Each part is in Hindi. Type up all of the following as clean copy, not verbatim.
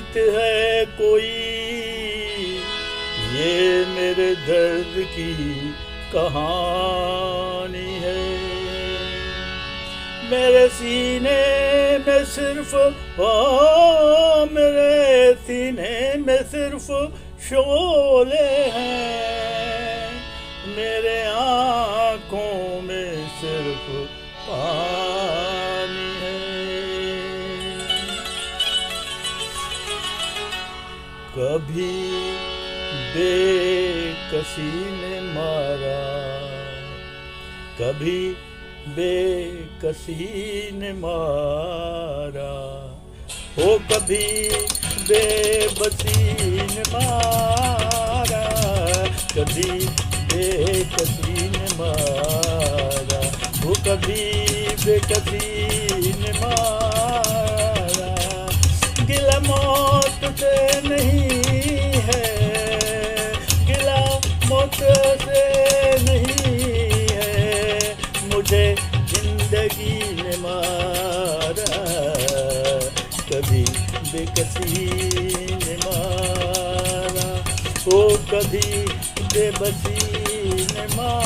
गीत है कोई, ये मेरे दर्द की कहानी है। मेरे सीने में सिर्फ मेरे सीने में सिर्फ शोले हैं, मेरे आँखों में सिर्फ पानी है। कभी बेकसी ने मारा, कभी बेकसी ने मारा, हो कभी बेबसी ने मारा, कभी बेकसी ने मारा, हो कभी बेकसी ने मारा। गिला मौत से नहीं है, गिला मौत से नहीं है, मुझे जिंदगी ने मारा, कभी बेकसी ने मारा, ओ कभी बेबसी ने मारा।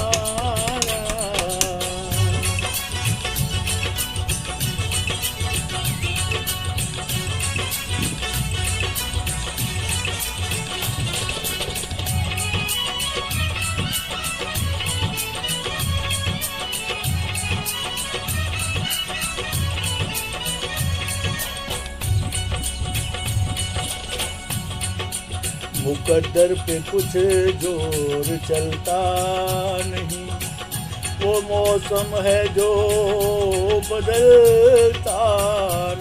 मुकद्दर पे कुछ जोर चलता नहीं, वो मौसम है जो बदलता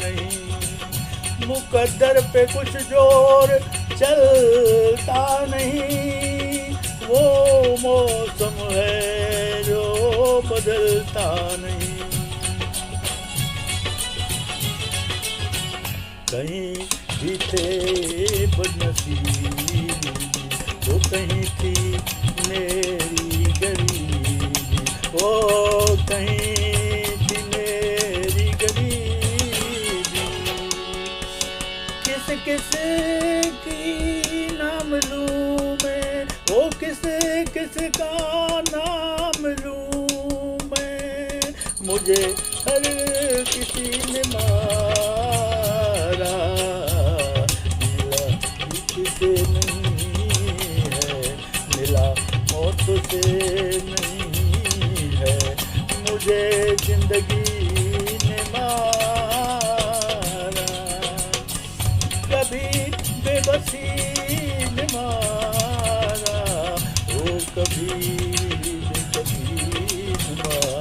नहीं। मुकद्दर पे कुछ जोर चलता नहीं, वो मौसम है जो बदलता नहीं। कहीं भी थे बदनसीबी, वो कहीं थी मेरी गरीबी, वो कहीं थी मेरी गरीबी। किस किस की नाम लूं मैं, वो किस किस का नाम लूं मैं, मुझे हर किसी ने मारा, से नहीं है, मिला मौत से नहीं है, मुझे जिंदगी ने मारा, कभी बेबसी ने मारा, ओ कभी बेबसी ने मारा।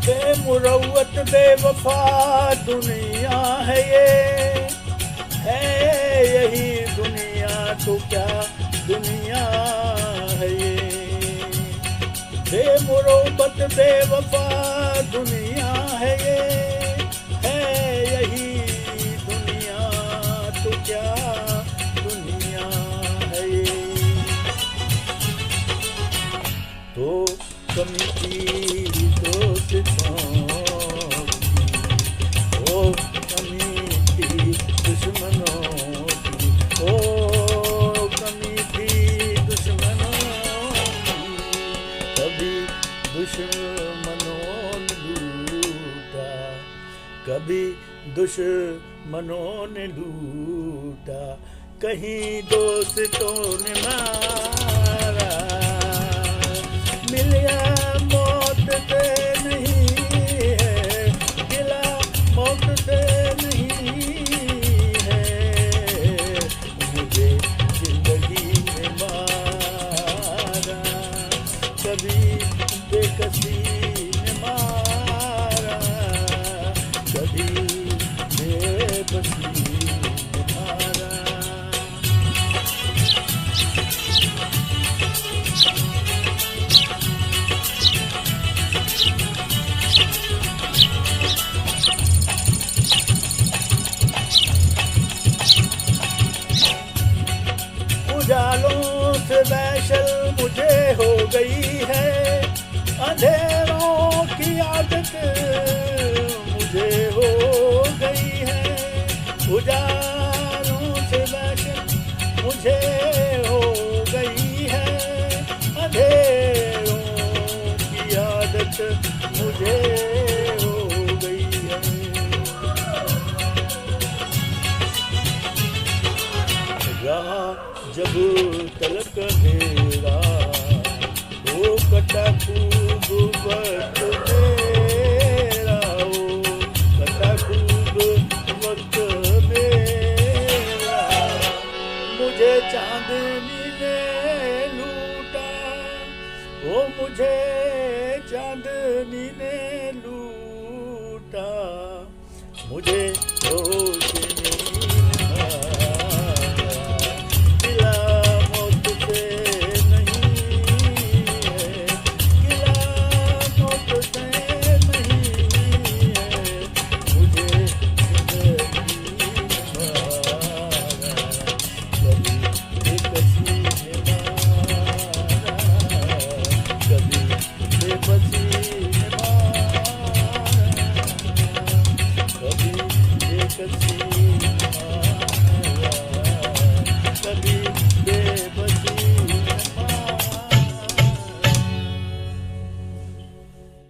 बेमुरव्वत बेवफा दुनिया है ये, है यही दुनिया तो क्या दुनिया है ये। बेमुरव्वत बेवफा दुनिया है ये, है यही दुनिया तो क्या दुनिया है ये। तो कमी की दोस्तों की, ओ कमी थी दुश्मनों की, ओ कमी थी दुश्मनों की, कभी दुश्मनों ने लूटा, कभी दुश्मनों ने लूटा, कहीं दोस्तों ने मारा। मिलिया मौत से नहीं है, गिला मौत से नहीं है, मुझे जिंदगी में मारा, कभी बेकसी ने मारा, कभी बेबसी ने मारा। स्पेशल मुझे हो गई है, अंधेरों की आदत मुझे हो गई है, उजालों से स्पेशल मुझे हो गई है, अंधेरों की आदत मुझे हो गई है। रहा जब तलक अंधेरा वो कटा खूब वक्त मेरा, वो कटा खूब वक्त मेरा, मुझे चांदनी ने लूटा, वो मुझे चांदनी ने लूटा, मुझे